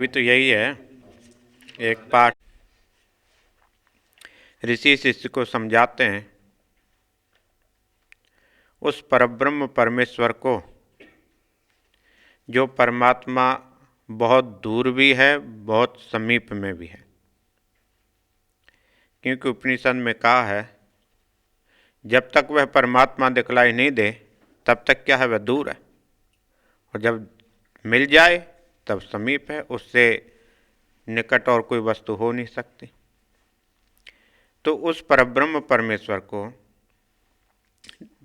अभी तो यही है। एक पाठ ऋषि शिष्य को समझाते हैं, उस परब्रह्म परमेश्वर को जो परमात्मा बहुत दूर भी है, बहुत समीप में भी है। क्योंकि उपनिषद में कहा है, जब तक वह परमात्मा दिखलाई नहीं दे तब तक क्या है, वह दूर है, और जब मिल जाए तब समीप है। उससे निकट और कोई वस्तु हो नहीं सकती। तो उस परब्रह्म परमेश्वर को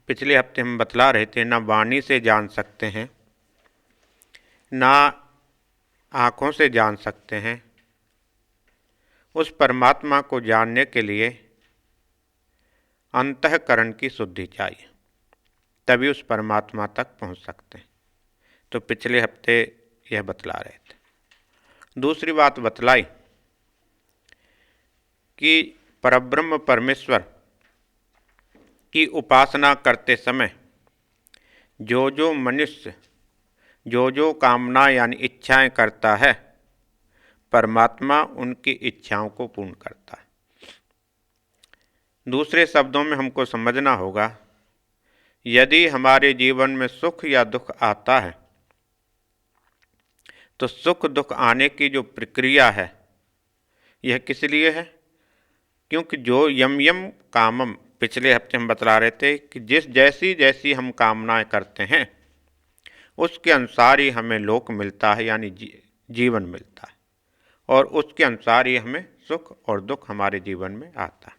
पिछले हफ्ते हम बतला रहे थे, ना वाणी से जान सकते हैं, ना आँखों से जान सकते हैं। उस परमात्मा को जानने के लिए अंतःकरण की शुद्धि चाहिए, तभी उस परमात्मा तक पहुंच सकते हैं। तो पिछले हफ्ते यह बतला रहे थे। दूसरी बात बतलाई कि परब्रह्म परमेश्वर की उपासना करते समय जो मनुष्य जो कामना यानी इच्छाएं करता है, परमात्मा उनकी इच्छाओं को पूर्ण करता है। दूसरे शब्दों में हमको समझना होगा, यदि हमारे जीवन में सुख या दुख आता है तो सुख दुख आने की जो प्रक्रिया है यह किस लिए है? क्योंकि जो यम यम कामम, पिछले हफ्ते हम बतला रहे थे कि जैसी हम कामनाएं करते हैं उसके अनुसार ही हमें लोक मिलता है, यानी जीवन मिलता है, और उसके अनुसार ही हमें सुख और दुख हमारे जीवन में आता है।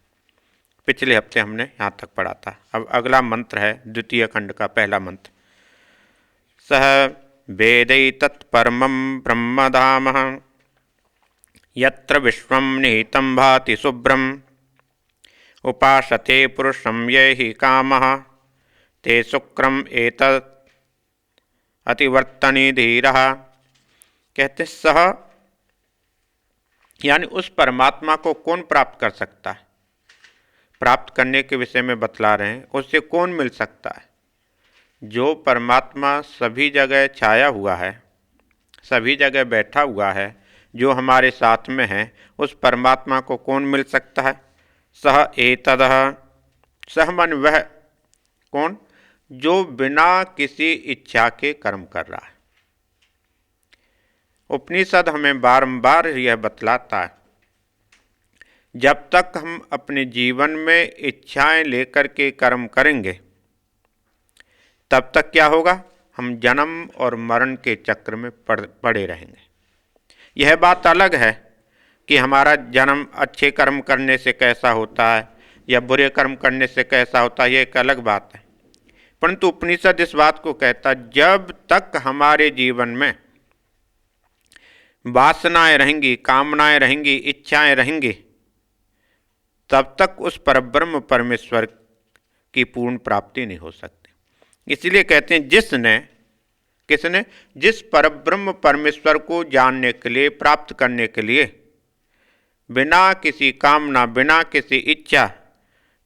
पिछले हफ्ते हमने यहाँ तक पढ़ा था। अब अगला मंत्र है द्वितीय खंड का पहला मंत्र। सह वेदैतत्परमं ब्रह्मधाम यत्र विश्वं निहितं भाति शुभ्रम् उपासते पुरुषं ये हि कामः ते शुक्रम एतत् अतिवर्तनी धीरः। कहते सह यानी उस परमात्मा को कौन प्राप्त कर सकता है? प्राप्त करने के विषय में बतला रहे हैं, उससे कौन मिल सकता है? जो परमात्मा सभी जगह छाया हुआ है, सभी जगह बैठा हुआ है, जो हमारे साथ में है, उस परमात्मा को कौन मिल सकता है? सह एतदः, सह मन वह, कौन? जो बिना किसी इच्छा के कर्म कर रहा है। उपनिषद हमें बारंबार यह बतलाता है, जब तक हम अपने जीवन में इच्छाएं लेकर के कर्म करेंगे तब तक क्या होगा? हम जन्म और मरण के चक्र में पड़े रहेंगे। यह बात अलग है कि हमारा जन्म अच्छे कर्म करने से कैसा होता है या बुरे कर्म करने से कैसा होता है, यह एक अलग बात है। परंतु उपनिषद इस बात को कहता, जब तक हमारे जीवन में वासनाएं रहेंगी, कामनाएं रहेंगी, इच्छाएं रहेंगी, तब तक उस परब्रह्म परमेश्वर की पूर्ण प्राप्ति नहीं हो सकती। इसलिए कहते हैं, किसने जिस परब्रह्म परमेश्वर को जानने के लिए, प्राप्त करने के लिए बिना किसी कामना, बिना किसी इच्छा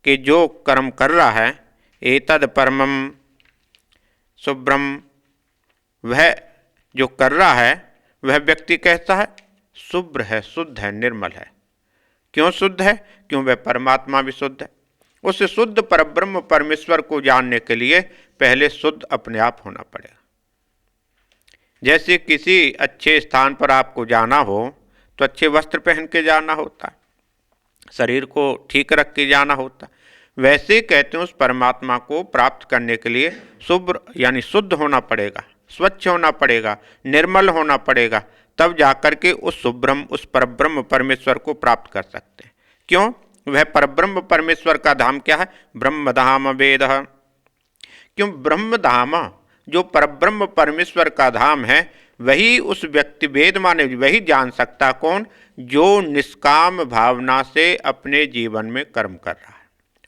के जो कर्म कर रहा है, एतद परमम शुभ्रम, वह जो कर रहा है वह व्यक्ति कैसा है? शुभ्र है, शुद्ध है, निर्मल है। क्यों शुद्ध है? क्यों वह परमात्मा भी शुद्ध है। उस शुद्ध परब्रह्म परमेश्वर को जानने के लिए पहले शुद्ध अपने आप होना पड़ेगा। जैसे किसी अच्छे स्थान पर आपको जाना हो तो अच्छे वस्त्र पहन के जाना होता है, शरीर को ठीक रख के जाना होता है। वैसे कहते हैं, उस परमात्मा को प्राप्त करने के लिए शुभ्र यानी शुद्ध होना पड़ेगा, स्वच्छ होना पड़ेगा, निर्मल होना पड़ेगा, तब जाकर के उस शुभ्रम, उस परब्रह्म परमेश्वर को प्राप्त कर सकते हैं। क्यों? वह परब्रह्म परमेश्वर का धाम क्या है? ब्रह्मधाम वेदः। क्यों? ब्रह्मधाम जो परब्रह्म परमेश्वर का धाम है, वही उस व्यक्ति, वेद माने वही जान सकता, कौन? जो निष्काम भावना से अपने जीवन में कर्म कर रहा है।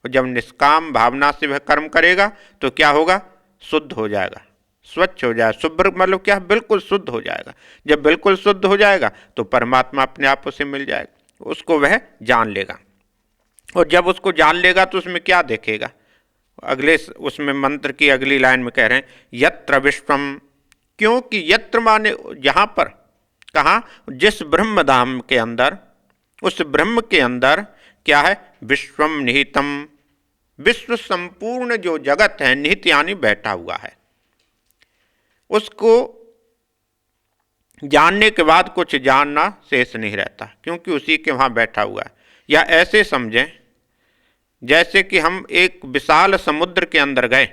और जब निष्काम भावना से वह कर्म करेगा तो क्या होगा? शुद्ध हो जाएगा, स्वच्छ हो जाएगा। शुभ्र मतलब क्या? बिल्कुल शुद्ध हो जाएगा। जब बिल्कुल शुद्ध हो जाएगा तो परमात्मा अपने आप उसे मिल जाएगा, उसको वह जान लेगा। और जब उसको जान लेगा तो उसमें क्या देखेगा? अगले उसमें मंत्र की अगली लाइन में कह रहे हैं, यत्र विश्वम। क्योंकि यत्र माने जहाँ पर, कहाँ? जिस ब्रह्म धाम के अंदर, उस ब्रह्म के अंदर क्या है? विश्वम निहितम, विश्व संपूर्ण जो जगत है, निहित यानी बैठा हुआ है, उसको जानने के बाद कुछ जानना शेष नहीं रहता, क्योंकि उसी के वहाँ बैठा हुआ है। या ऐसे समझें जैसे कि हम एक विशाल समुद्र के अंदर गए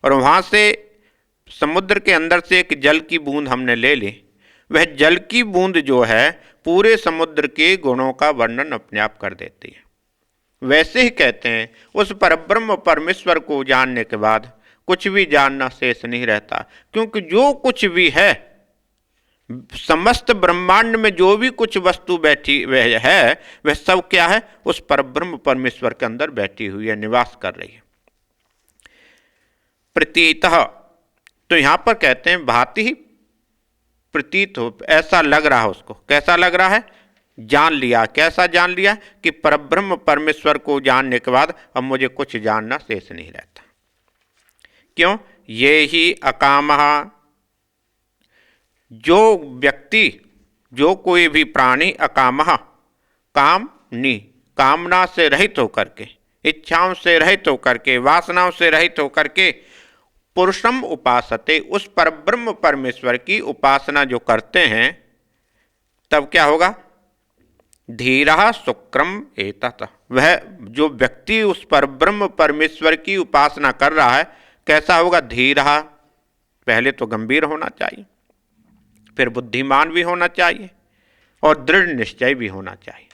और वहाँ से समुद्र के अंदर से एक जल की बूंद हमने ले ली, वह जल की बूंद जो है पूरे समुद्र के गुणों का वर्णन अपने आप कर देती है। वैसे ही कहते हैं उस परब्रह्म परमेश्वर को जानने के बाद कुछ भी जानना शेष नहीं रहता, क्योंकि जो कुछ भी है, समस्त ब्रह्मांड में जो भी कुछ वस्तु बैठी वह है, वह सब क्या है? उस परब्रह्म परमेश्वर के अंदर बैठी हुई है, निवास कर रही है। प्रतीतः, तो यहां पर कहते हैं भांति ही प्रतीत हो, ऐसा लग रहा है उसको। कैसा लग रहा है? जान लिया। कैसा जान लिया? कि परब्रह्म परमेश्वर को जानने के बाद अब मुझे कुछ जानना शेष नहीं रहता। क्यों? ये ही अकामः, जो व्यक्ति, जो कोई भी प्राणी अकामः, काम नहीं, कामना से रहित होकर के, इच्छाओं से रहित होकर के, वासनाओं से रहित होकर के पुरुषम उपासते, उस परब्रह्म परमेश्वर की उपासना जो करते हैं, तब क्या होगा? धीरः शुक्रम एतत्, वह जो व्यक्ति उस परब्रह्म परमेश्वर की उपासना कर रहा है, कैसा होगा? धीरः, पहले तो गंभीर होना चाहिए, फिर बुद्धिमान भी होना चाहिए और दृढ़ निश्चय भी होना चाहिए।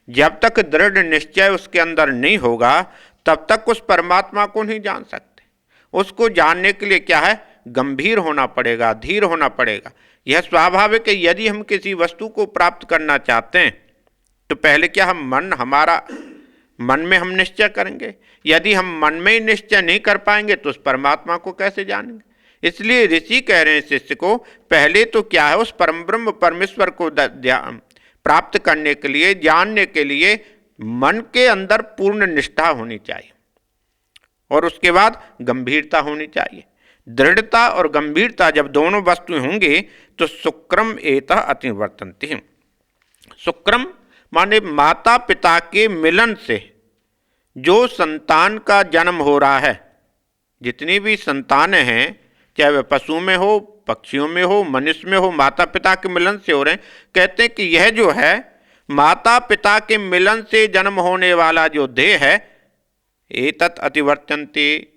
जब तक दृढ़ निश्चय उसके अंदर नहीं होगा, तब तक उस परमात्मा को नहीं जान सकते। उसको जानने के लिए क्या है? गंभीर होना पड़ेगा, धीर होना पड़ेगा। यह स्वाभाविक है। यदि हम किसी वस्तु को प्राप्त करना चाहते हैं तो पहले क्या हम मन में हम निश्चय करेंगे। यदि हम मन में ही निश्चय नहीं कर पाएंगे तो उस परमात्मा को कैसे जानेंगे? इसलिए ऋषि कह रहे हैं शिष्य को, पहले तो क्या है? उस परम ब्रह्म परमेश्वर को प्राप्त करने के लिए, जानने के लिए मन के अंदर पूर्ण निष्ठा होनी चाहिए और उसके बाद गंभीरता होनी चाहिए। दृढ़ता और गंभीरता जब दोनों वस्तुएं होंगी तो शुक्रम एतः अतिवर्तन्ति। शुक्रम माने माता पिता के मिलन से जो संतान का जन्म हो रहा है, जितनी भी संतानें हैं, चाहे वह पशु में हो, पक्षियों में हो, मनुष्य में हो, माता पिता के मिलन से हो रहे हैं। कहते हैं कि यह जो है माता पिता के मिलन से जन्म होने वाला जो देह है, एतत् अतिवर्तन्ते,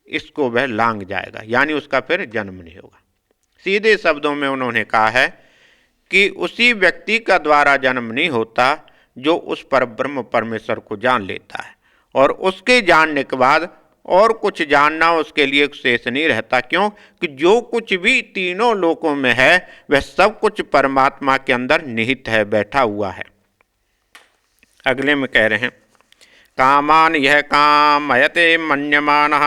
इसको वह लांग जाएगा, यानी उसका फिर जन्म नहीं होगा। सीधे शब्दों में उन्होंने कहा है कि उसी व्यक्ति का द्वारा जन्म नहीं होता जो उस परब्रह्म परमेश्वर को जान लेता है, और उसके जानने के बाद और कुछ जानना उसके लिए शेष नहीं रहता। क्यों? कि जो कुछ भी तीनों लोकों में है वह सब कुछ परमात्मा के अंदर निहित है, बैठा हुआ है। अगले में कह रहे हैं, कामान यह कामयते मन्यमानः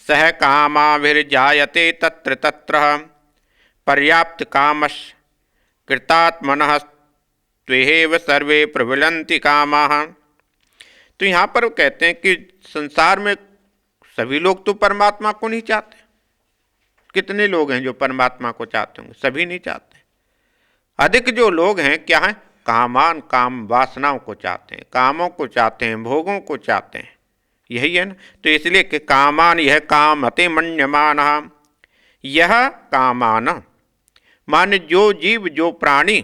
सह कामाभिर्जायते तत्र तत्र पर्याप्त कामश कृतात्मनः त्वेहेव सर्वे प्रविलन्ति कामाः। तो यहाँ पर कहते हैं कि संसार में सभी लोग तो परमात्मा को नहीं चाहते। कितने लोग हैं जो परमात्मा को चाहते होंगे? सभी नहीं चाहते। अधिक जो लोग हैं क्या हैं? कामान, काम वासनाओं को चाहते हैं, कामों को चाहते हैं, भोगों को चाहते हैं। यही है ना। तो इसलिए कि कामान यह काम अति मन्यमानः, यह कामान माने जो जीव, जो प्राणी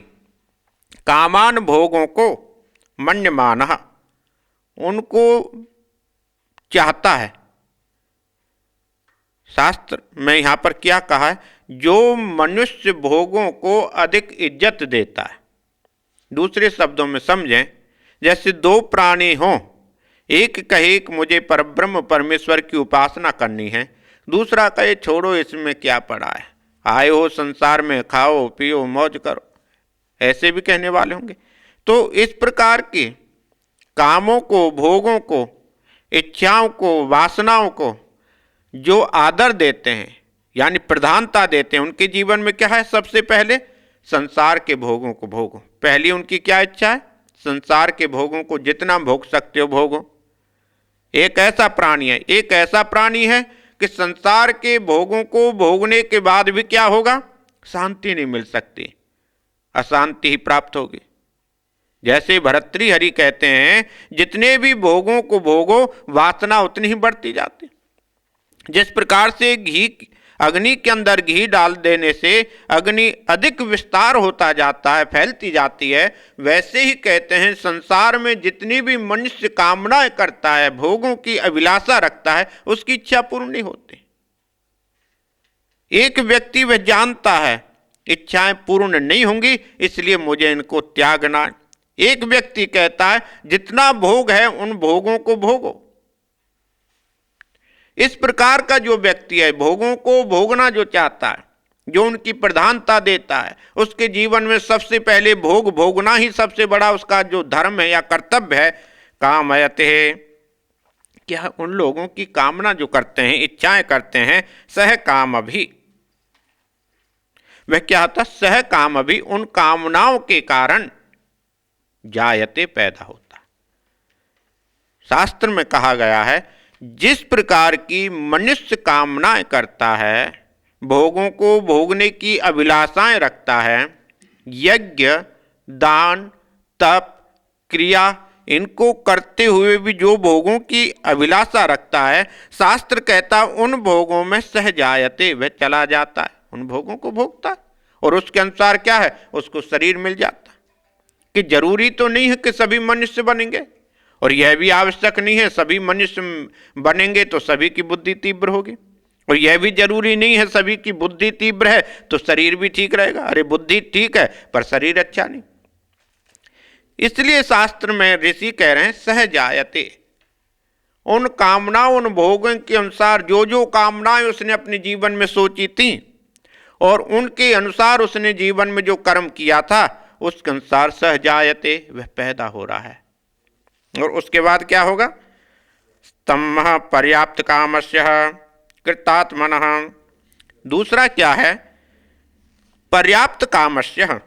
कामान भोगों को मन्यमानः उनको चाहता है। शास्त्र में यहाँ पर क्या कहा है? जो मनुष्य भोगों को अधिक इज्जत देता है। दूसरे शब्दों में समझें, जैसे दो प्राणी हों, एक कहे कि मुझे परब्रह्म परमेश्वर की उपासना करनी है, दूसरा कहे छोड़ो इसमें क्या पड़ा है, आए हो संसार में खाओ पियो मौज करो, ऐसे भी कहने वाले होंगे। तो इस प्रकार के कामों को, भोगों को, इच्छाओं को, वासनाओं को जो आदर देते हैं, यानी प्रधानता देते हैं, उनके जीवन में क्या है? सबसे पहले संसार के भोगों को भोगो। पहली उनकी क्या इच्छा है? संसार के भोगों को जितना भोग सकते हो भोगो। एक ऐसा प्राणी है कि संसार के भोगों को भोगने के बाद भी क्या होगा? शांति नहीं मिल सकती, अशांति ही प्राप्त होगी। जैसे भर्तृहरि कहते हैं, जितने भी भोगों को भोगो वासना उतनी ही बढ़ती जाती। जिस प्रकार से अग्नि के अंदर घी डाल देने से अग्नि अधिक विस्तार होता जाता है, फैलती जाती है, वैसे ही कहते हैं संसार में जितनी भी मनुष्य कामनाएं करता है, भोगों की अभिलाषा रखता है, उसकी इच्छा पूर्ण नहीं होती। एक व्यक्ति वह जानता है इच्छाएं पूर्ण नहीं होंगी, इसलिए मुझे इनको त्यागना। एक व्यक्ति कहता है जितना भोग है उन भोगों को भोगो। इस प्रकार का जो व्यक्ति है, भोगों को भोगना जो चाहता है, जो उनकी प्रधानता देता है, उसके जीवन में सबसे पहले भोग भोगना ही सबसे बड़ा उसका जो धर्म है या कर्तव्य है। कामयते है, क्या उन लोगों की कामना जो करते हैं, इच्छाएं करते हैं, सह काम भी, वह क्या होता, सह काम भी, उन कामनाओं के कारण जायते पैदा होता। शास्त्र में कहा गया है जिस प्रकार की मनुष्य कामनाएं करता है, भोगों को भोगने की अभिलाषाएं रखता है, यज्ञ, दान, तप, क्रिया, इनको करते हुए भी जो भोगों की अभिलाषा रखता है, शास्त्र कहता उन भोगों में सह जायते, वह चला जाता है, उन भोगों को भोगता है और उसके अनुसार क्या है, उसको शरीर मिल जाता है। कि जरूरी तो नहीं है कि सभी मनुष्य बनेंगे, और यह भी आवश्यक नहीं है सभी मनुष्य बनेंगे तो सभी की बुद्धि तीव्र होगी, और यह भी जरूरी नहीं है सभी की बुद्धि तीव्र है तो शरीर भी ठीक रहेगा। अरे बुद्धि ठीक है पर शरीर अच्छा नहीं। इसलिए शास्त्र में ऋषि कह रहे हैं सह जायते, उन कामनाओं, उन भोगों के अनुसार जो जो कामनाएं उसने अपने जीवन में सोची थी और उनके अनुसार उसने जीवन में जो कर्म किया था, उसके अनुसार सह जायते, वह पैदा हो रहा है। और उसके बाद क्या होगा, तमः पर्याप्त कामस्य कृतात्मनः। दूसरा क्या है, पर्याप्त कामस्य,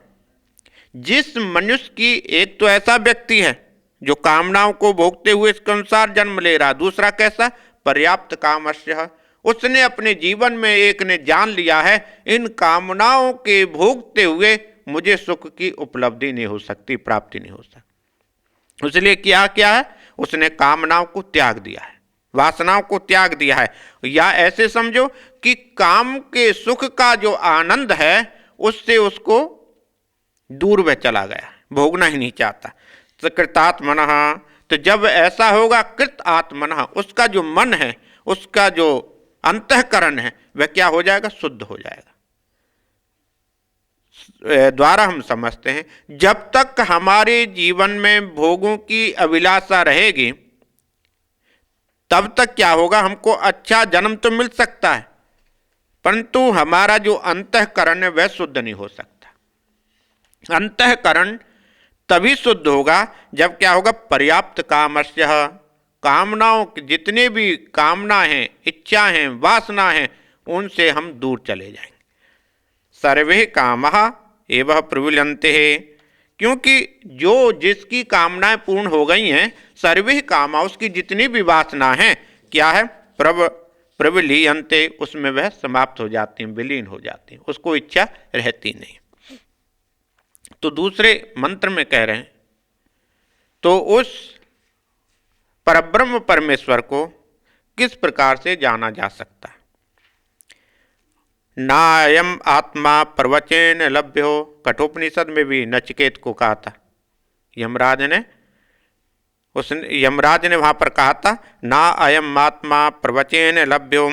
जिस मनुष्य की, एक तो ऐसा व्यक्ति है जो कामनाओं को भोगते हुए इसके अनुसार जन्म ले रहा, दूसरा कैसा, पर्याप्त कामस्य, उसने अपने जीवन में एक ने जान लिया है इन कामनाओं के भोगते हुए मुझे सुख की उपलब्धि नहीं हो सकती, प्राप्ति नहीं हो सकती। इसलिए क्या है, उसने कामनाओं को त्याग दिया है, वासनाओं को त्याग दिया है। या ऐसे समझो कि काम के सुख का जो आनंद है उससे उसको दूर वह चला गया, भोगना ही नहीं चाहता। तो कृतात्मनः, तो जब ऐसा होगा, कृत आत्मनः, उसका जो मन है, उसका जो अंतःकरण है, वह क्या हो जाएगा, शुद्ध हो जाएगा। द्वारा हम समझते हैं जब तक हमारे जीवन में भोगों की अभिलाषा रहेगी तब तक क्या होगा, हमको अच्छा जन्म तो मिल सकता है परंतु हमारा जो अंतःकरण है वह शुद्ध नहीं हो सकता। अंतःकरण तभी शुद्ध होगा जब क्या होगा, पर्याप्त कामस्य, कामनाओं की जितने भी कामना हैं, इच्छा हैं, वासना हैं, उनसे हम दूर चले जाएंगे। सर्वे कामः एवं प्रविलन्ते, क्योंकि जो जिसकी कामनाएं पूर्ण हो गई हैं, सर्वे कामा, उसकी जितनी भी वासना हैं, क्या है, प्रविलीयन्ते, उसमें वह समाप्त हो जाती हैं, विलीन हो जाती हैं, उसको इच्छा रहती नहीं। तो दूसरे मंत्र में कह रहे हैं, तो उस परब्रह्म परमेश्वर को किस प्रकार से जाना जा सकता है। नायम आत्मा प्रवचन लभ्यो, कठोपनिषद में भी नचिकेत को कहा था, यमराज ने वहाँ पर कहा था, ना अयम आत्मा प्रवचन लभ्यो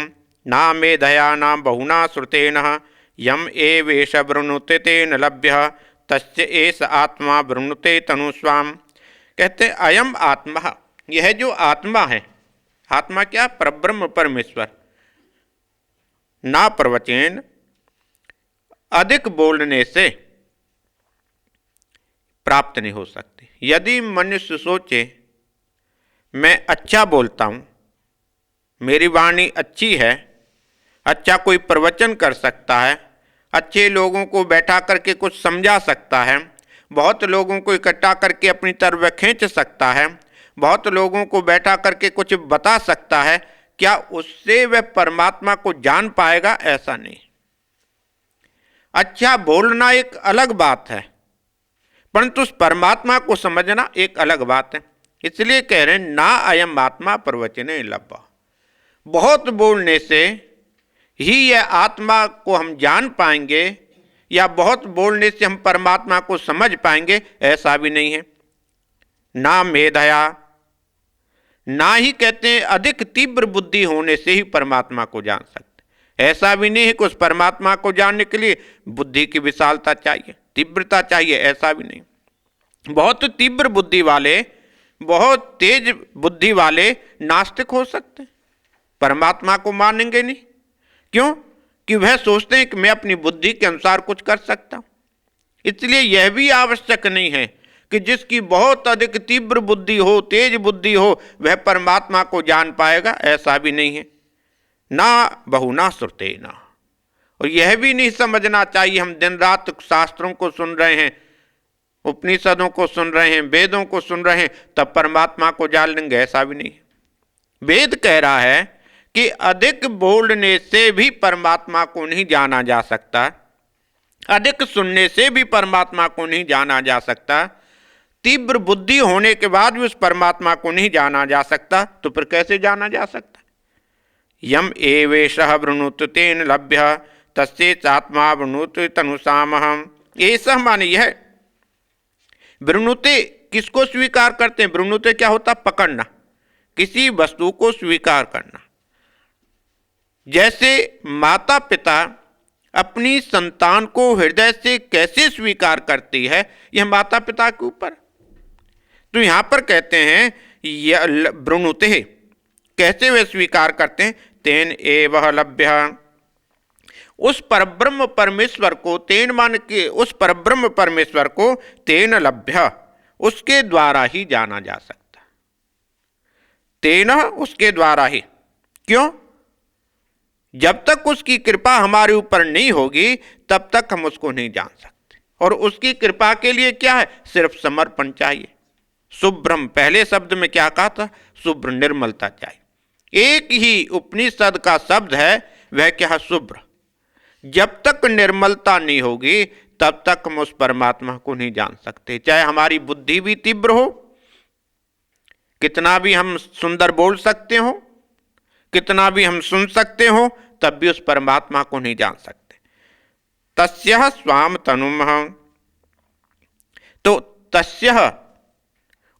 ना मेधया ना बहुना श्रुतेन यम एवेश वृणुते तेन लभ्य तस्य एष आत्मा वृणुते तनुस्वाम। कहते अयम आत्मा, यह जो आत्मा है, आत्मा क्या, परब्रह्म परमेश्वर, ना प्रवचन, अधिक बोलने से प्राप्त नहीं हो सकती। यदि मनुष्य सोचे मैं अच्छा बोलता हूँ, मेरी वाणी अच्छी है, अच्छा कोई प्रवचन कर सकता है, अच्छे लोगों को बैठा करके कुछ समझा सकता है, बहुत लोगों को इकट्ठा करके अपनी तरफ खींच सकता है, बहुत लोगों को बैठा करके कुछ बता सकता है, क्या उससे वह परमात्मा को जान पाएगा? ऐसा नहीं। अच्छा बोलना एक अलग बात है, परंतु उस परमात्मा को समझना एक अलग बात है। इसलिए कह रहे हैं ना अयम आत्मा प्रवचने लब्धा। बहुत बोलने से ही यह आत्मा को हम जान पाएंगे या बहुत बोलने से हम परमात्मा को समझ पाएंगे, ऐसा भी नहीं है। ना मेधया, ना ही कहते हैं अधिक तीव्र बुद्धि होने से ही परमात्मा को जान सकते, ऐसा भी नहीं है कि उस परमात्मा को जानने के लिए बुद्धि की विशालता चाहिए, तीव्रता चाहिए, ऐसा भी नहीं। बहुत तीव्र बुद्धि वाले, बहुत तेज बुद्धि वाले नास्तिक हो सकते हैं, परमात्मा को मानेंगे नहीं। क्यों? कि वह सोचते हैं कि मैं अपनी बुद्धि के अनुसार कुछ कर सकता हूं। इसलिए यह भी आवश्यक नहीं है कि जिसकी बहुत अधिक तीव्र बुद्धि हो, तेज बुद्धि हो, वह परमात्मा को जान पाएगा, ऐसा भी नहीं है। ना बहुना श्रुते ना, और यह भी नहीं समझना चाहिए हम दिन रात शास्त्रों को सुन रहे हैं, उपनिषदों को सुन रहे हैं, वेदों को सुन रहे हैं, तब परमात्मा को जान लेंगे, ऐसा भी नहीं है। वेद कह रहा है कि अधिक बोलने से भी परमात्मा को नहीं जाना जा सकता, अधिक सुनने से भी परमात्मा को नहीं जाना जा सकता, तीव्र बुद्धि होने के बाद भी उस परमात्मा को नहीं जाना जा सकता, तो फिर कैसे जाना जा सकता? यम एवेशः वृणुत तेन लभ्य तस्यैवात्मा वृणुत तनुसामहम्। ऐसा माने यह वृणुते किसको स्वीकार करते हैं? वृणुते क्या होता? पकड़ना, किसी वस्तु को स्वीकार करना। जैसे माता पिता अपनी संतान को हृदय से कैसे स्वीकार करती है, यह माता पिता के ऊपर। तो यहां पर कहते हैं वृणुते, कैसे वे स्वीकार करते हैं? तेन एवं लभ्य, उस परब्रह्म परमेश्वर को, तेन मान के उस परब्रह्म परमेश्वर को, तेन लभ्य, उसके द्वारा ही जाना जा सकता, तेन उसके द्वारा ही। क्यों? जब तक उसकी कृपा हमारे ऊपर नहीं होगी तब तक हम उसको नहीं जान सकते। और उसकी कृपा के लिए क्या है? सिर्फ समर्पण चाहिए। शुभ्रम, पहले शब्द में क्या कहा था? शुभ्र, निर्मलता चाहिए। एक ही उपनिषद का शब्द है, वह क्या है? शुभ्र। जब तक निर्मलता नहीं होगी तब तक हम उस परमात्मा को नहीं जान सकते। चाहे हमारी बुद्धि भी तीव्र हो, कितना भी हम सुंदर बोल सकते हो, कितना भी हम सुन सकते हो, तब भी उस परमात्मा को नहीं जान सकते। तस्यः स्वाम तनुम, तो तस्यः,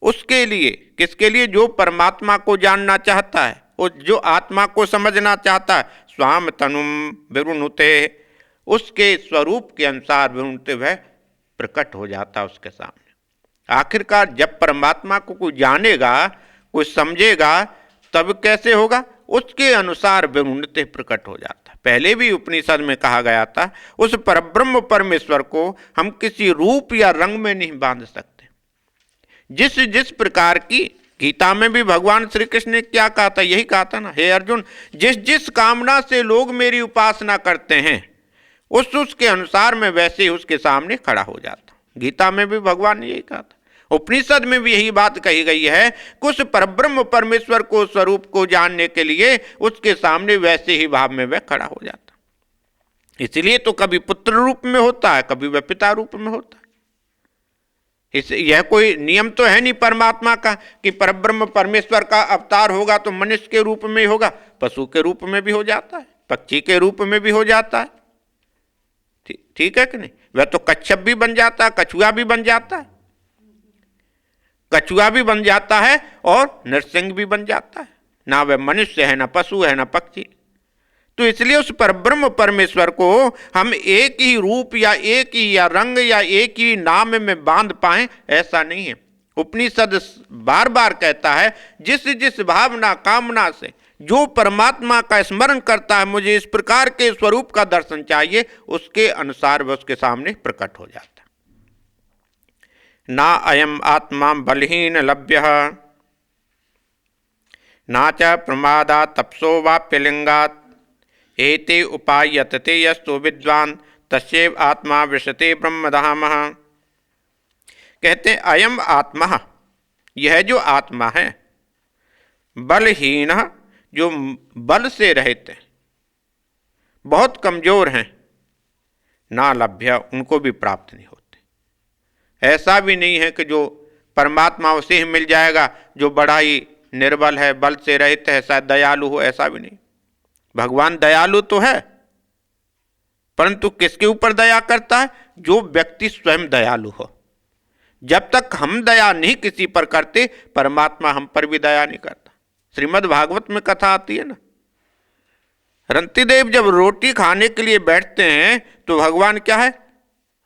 उसके लिए, किसके लिए? जो परमात्मा को जानना चाहता है, जो आत्मा को समझना चाहता है, स्वाम तनुम विवृणुते, उसके स्वरूप के अनुसार विवृणुते, वह प्रकट हो जाता है उसके सामने। आखिरकार जब परमात्मा को कोई जानेगा, कोई समझेगा, तब कैसे होगा? उसके अनुसार विवृणुते प्रकट हो जाता है। पहले भी उपनिषद में कहा गया था, उस परब्रह्म परमेश्वर को हम किसी रूप या रंग में नहीं बांध सकते। जिस जिस प्रकार की, गीता में भी भगवान श्री कृष्ण ने क्या कहा था? यही कहा था ना, हे अर्जुन, जिस जिस कामना से लोग मेरी उपासना करते हैं, उसके अनुसार मैं वैसे ही उसके सामने खड़ा हो जाता हूं। गीता में भी भगवान ने यही कहा था, उपनिषद में भी यही बात कही गई है कि उस परब्रह्म परमेश्वर को, स्वरूप को जानने के लिए उसके सामने वैसे ही भाव में वह खड़ा हो जाता। इसलिए तो कभी पुत्र रूप में होता है, कभी वह पिता रूप में होता है। यह कोई नियम तो है नहीं परमात्मा का कि परब्रह्म परमेश्वर का अवतार होगा तो मनुष्य के रूप में होगा, पशु के रूप में भी हो जाता है, पक्षी के रूप में भी हो जाता है। ठीक है कि नहीं? वह तो कच्छप भी बन जाता है, कछुआ भी बन जाता है, कछुआ भी बन जाता है और नरसिंह भी बन जाता है। ना वह मनुष्य है, ना पशु है, ना पक्षी। तो इसलिए उस परब्रह्म परमेश्वर को हम एक ही रूप या एक ही या रंग या एक ही नाम में बांध पाएं, ऐसा नहीं है। उपनिषद बार बार कहता है, जिस जिस भावना कामना से जो परमात्मा का स्मरण करता है, मुझे इस प्रकार के स्वरूप का दर्शन चाहिए, उसके अनुसार वह उसके सामने प्रकट हो जाता है। ना अयम आत्मा बलहीन लभ्य, ना च प्रमादा तपसो वाप्यलिंगात्, एते उपायतते यस्तु विद्वान तस्यैव आत्मा विशते ब्रह्मधामः। कहते हैं अयम आत्मा, यह जो आत्मा है, बलहीन, जो बल से रहित है, बहुत कमजोर हैं, ना लभ्य, उनको भी प्राप्त नहीं होते। ऐसा भी नहीं है कि जो परमात्मा उसे ही मिल जाएगा जो बड़ा ही निर्बल है, बल से रहित है, शायद दयालु हो, ऐसा भी नहीं। भगवान दयालु तो है, परंतु किसके ऊपर दया करता है? जो व्यक्ति स्वयं दयालु हो। जब तक हम दया नहीं किसी पर करते, परमात्मा हम पर भी दया नहीं करता। श्रीमद् भागवत में कथा आती है ना, रंतिदेव जब रोटी खाने के लिए बैठते हैं तो भगवान क्या है,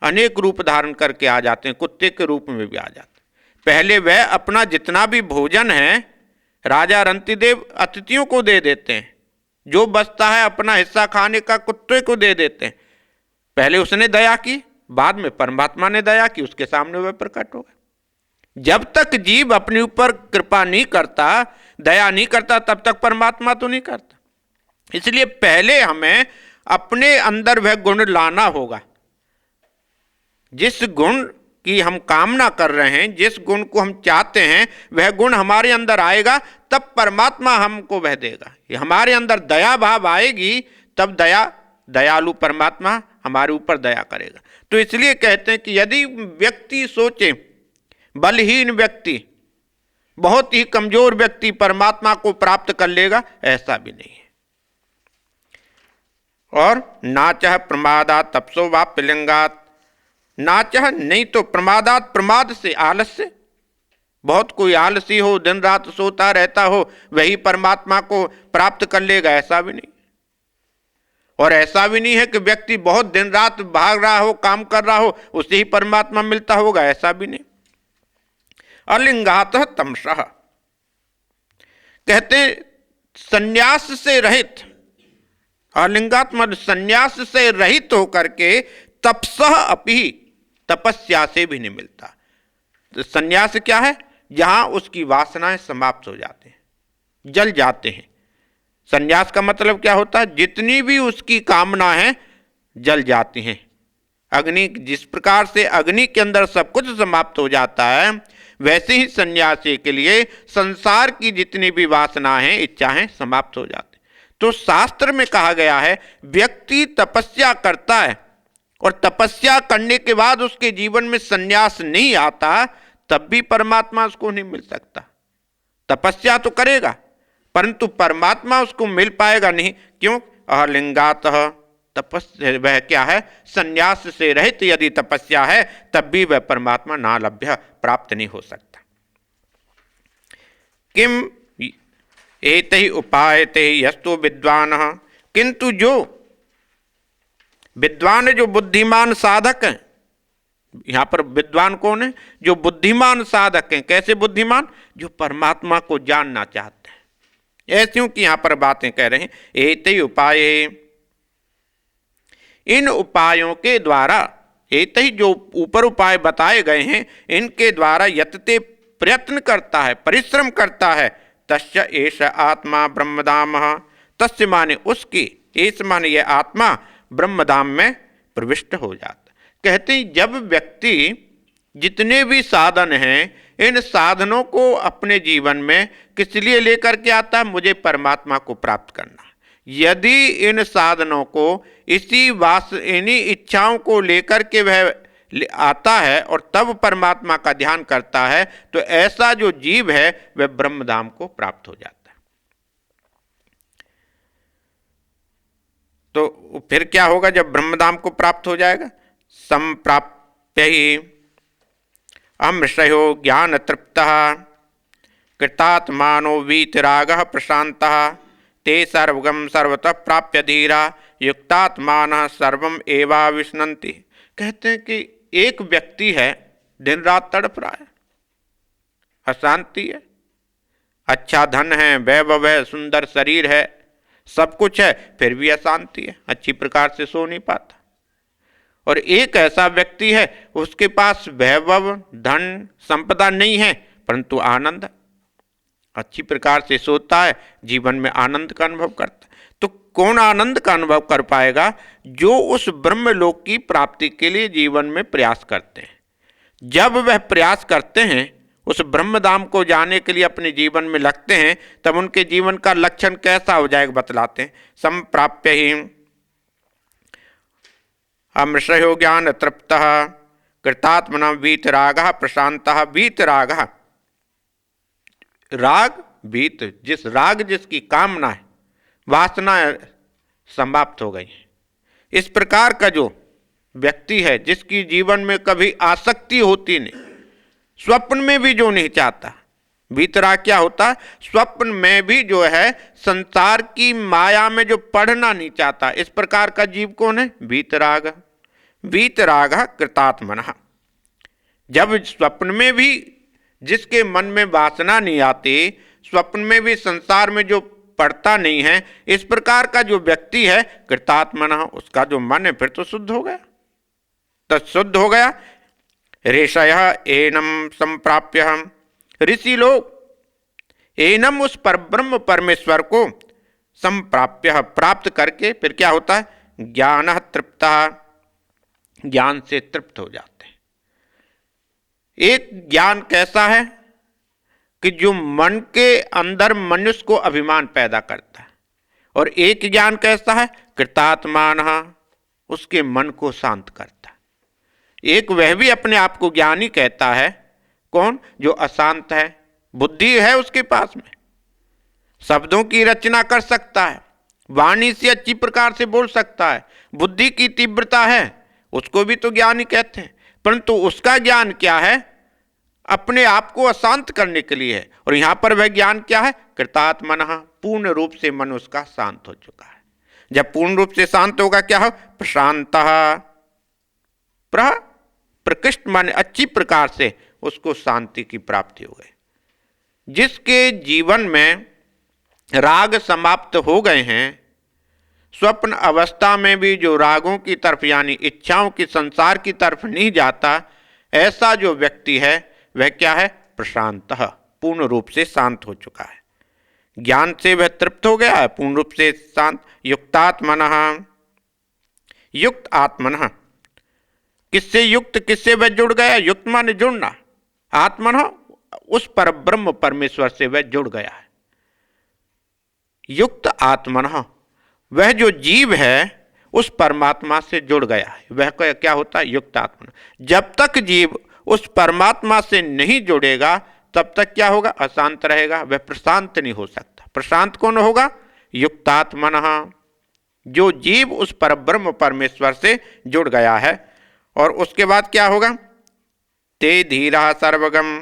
अनेक रूप धारण करके आ जाते हैं, कुत्ते के रूप में भी आ जाते हैं। पहले वह अपना जितना भी भोजन है राजा रंतिदेव अतिथियों को दे देते हैं, जो बचता है अपना हिस्सा खाने का कुत्ते को दे देते हैं। पहले उसने दया की, बाद में परमात्मा ने दया की, उसके सामने वह प्रकट हो गए। जब तक जीव अपने ऊपर कृपा नहीं करता, दया नहीं करता, तब तक परमात्मा तो नहीं करता। इसलिए पहले हमें अपने अंदर वह गुण लाना होगा। जिस गुण की हम कामना कर रहे हैं, जिस गुण को हम चाहते हैं, वह गुण हमारे अंदर आएगा, तब परमात्मा हमको वह देगा। हमारे अंदर दया भाव आएगी, तब दयालु परमात्मा हमारे ऊपर दया करेगा। तो इसलिए कहते हैं कि यदि व्यक्ति सोचे, बलहीन व्यक्ति, बहुत ही कमजोर व्यक्ति परमात्मा को प्राप्त कर लेगा, ऐसा भी नहीं है। और नाचह प्रमादात तपसो वा पिलिंगात, नाचह नहीं तो प्रमादात, प्रमाद से, आलस्य। बहुत कोई आलसी हो, दिन रात सोता रहता हो, वही परमात्मा को प्राप्त कर लेगा, ऐसा भी नहीं। और ऐसा भी नहीं है कि व्यक्ति बहुत दिन रात भाग रहा हो, काम कर रहा हो, उसे ही परमात्मा मिलता होगा, ऐसा भी नहीं। अलिंगातः तमसः, कहते संन्यास से रहित, अलिंगात मतलब संन्यास से रहित होकर के, तपसः अपि, तपस्या से भी नहीं मिलता। तो संन्यास क्या है? जहां उसकी वासनाएं समाप्त हो जाते हैं, जल जाते हैं। संन्यास का मतलब क्या होता है? जितनी भी उसकी कामना है जल जाती हैं। अग्नि, जिस प्रकार से अग्नि के अंदर सब कुछ समाप्त हो जाता है, वैसे ही सन्यासी के लिए संसार की जितनी भी वासनाएं हैं, इच्छाएं समाप्त हो जाती। तो शास्त्र में कहा गया है, व्यक्ति तपस्या करता है और तपस्या करने के बाद उसके जीवन में संन्यास नहीं आता, तब भी परमात्मा उसको नहीं मिल सकता। तपस्या तो करेगा, परंतु परमात्मा उसको मिल पाएगा नहीं। क्यों? अलिंगातः, तपस्या वह क्या है? संन्यास से रहित यदि तपस्या है, तब भी वह परमात्मा ना लभ्य, प्राप्त नहीं हो सकता। किम एतहि उपायते यस्तु विद्वान, किंतु जो विद्वान, जो बुद्धिमान साधक हैं, यहां पर विद्वान कौन है? जो बुद्धिमान साधक हैं। कैसे बुद्धिमान? जो परमात्मा को जानना चाहते हैं। ऐसियों की यहां पर बातें कह रहे हैं। एतहि उपाय, इन उपायों के द्वारा, एतहि जो ऊपर उपाय बताए गए हैं, इनके द्वारा यतते, प्रयत्न करता है, परिश्रम करता है, तस्य एष आत्मा ब्रह्मधामः, तस्य माने उसकी, एष माने यह आत्मा ब्रह्मधाम में प्रविष्ट हो जाता। कहते हैं जब व्यक्ति जितने भी साधन हैं, इन साधनों को अपने जीवन में किस लिए लेकर के आता है? मुझे परमात्मा को प्राप्त करना। यदि इन साधनों को इन्हीं इच्छाओं को लेकर के वह आता है और तब परमात्मा का ध्यान करता है, तो ऐसा जो जीव है वह ब्रह्मधाम को प्राप्त हो जाता है। तो फिर क्या होगा जब ब्रह्मधाम को प्राप्त हो जाएगा? संप्राप्य ही अमृषयो ज्ञान तृप्तः, कृतात्मानो वीतरागः प्रशान्तः, ते सर्वगम सर्वतः प्राप्य धीरा, युक्तात्मानः सर्वम एवाविष्णन्ति। कहते हैं कि एक व्यक्ति है, दिन रात तड़प रहा है, अशांति है, अच्छा धन है, वैभव है, सुंदर शरीर है, सब कुछ है, फिर भी अशांति है, अच्छी प्रकार से सो नहीं पाता। और एक ऐसा व्यक्ति है, उसके पास वैभव, धन, संपदा नहीं है, परंतु आनंद, अच्छी प्रकार से सोता है, जीवन में आनंद का अनुभव करता है। तो कौन आनंद का अनुभव कर पाएगा? जो उस ब्रह्मलोक की प्राप्ति के लिए जीवन में प्रयास करते हैं। जब वह प्रयास करते हैं, उस ब्रह्मधाम को जाने के लिए अपने जीवन में लगते हैं, तब उनके जीवन का लक्षण कैसा हो जाएगा बतलाते हैं। संप्राप्य ही अमृषयो ज्ञान तृप्तः कृतात्मना वीतरागः प्रशांतः। वीतरागः, राग वीत, जिस राग जिसकी कामना है, वासना समाप्त हो गई है। इस प्रकार का जो व्यक्ति है जिसकी जीवन में कभी आसक्ति होती नहीं, स्वप्न में भी जो नहीं चाहता, वीतराग क्या होता है, स्वप्न में भी जो है संसार की माया में जो पढ़ना नहीं चाहता, इस प्रकार का जीव कौन है, वीतराग। वीतराग कृतात्मनः, जब स्वप्न में भी जिसके मन में वासना नहीं आती, स्वप्न में भी संसार में जो पढ़ता नहीं है, इस प्रकार का जो व्यक्ति है कृतात्मनः, उसका जो मन है फिर तो शुद्ध हो गया, तो शुद्ध हो गया। ऋषयः एनम संप्राप्य, ऋषि लोग एनम उस परब्रह्म परमेश्वर को संप्राप्य प्राप्त करके फिर क्या होता है, ज्ञान तृप्तः, ज्ञान से तृप्त हो जाते हैं। एक ज्ञान कैसा है कि जो मन के अंदर मनुष्य को अभिमान पैदा करता है, और एक ज्ञान कैसा है, कृतात्मानः, उसके मन को शांत करता है। एक वह भी अपने आप को ज्ञानी कहता है, कौन, जो अशांत है, बुद्धि है उसके पास में, शब्दों की रचना कर सकता है, वाणी से अच्छी प्रकार से बोल सकता है, बुद्धि की तीव्रता है, उसको भी तो ज्ञानी कहते हैं। परंतु उसका ज्ञान क्या है, अपने आप को अशांत करने के लिए है। और यहां पर वह ज्ञान क्या है, कृतात्मनः, पूर्ण रूप से मन उसका शांत हो चुका है। जब पूर्ण रूप से शांत होगा क्या हो, प्रशांतः, प्रकृष्ट मन, अच्छी प्रकार से उसको शांति की प्राप्ति हो गई। जिसके जीवन में राग समाप्त हो गए हैं, स्वप्न अवस्था में भी जो रागों की तरफ यानी इच्छाओं की, संसार की तरफ नहीं जाता, ऐसा जो व्यक्ति है वह क्या है, प्रशांतः, पूर्ण रूप से शांत हो चुका है। ज्ञान से वह तृप्त हो गया है, पूर्ण रूप से शांत। युक्तात्मनः, युक्त आत्मनः, किससे युक्त, किससे वह जुड़ गया, युक्त माने जुड़ना, आत्मनः उस परब्रह्म परमेश्वर से वह जुड़ गया है। युक्त आत्मनः, वह जो जीव है उस परमात्मा से जुड़ गया है, वह क्या होता है, युक्त आत्मा। जब तक जीव उस परमात्मा से नहीं जुड़ेगा तब तक क्या होगा, अशांत रहेगा, वह प्रशांत नहीं हो सकता। प्रशांत कौन होगा, युक्तात्मनः, जो जीव उस परब्रह्म परमेश्वर से जुड़ गया है। और उसके बाद क्या होगा, ते धीरा सर्वगम,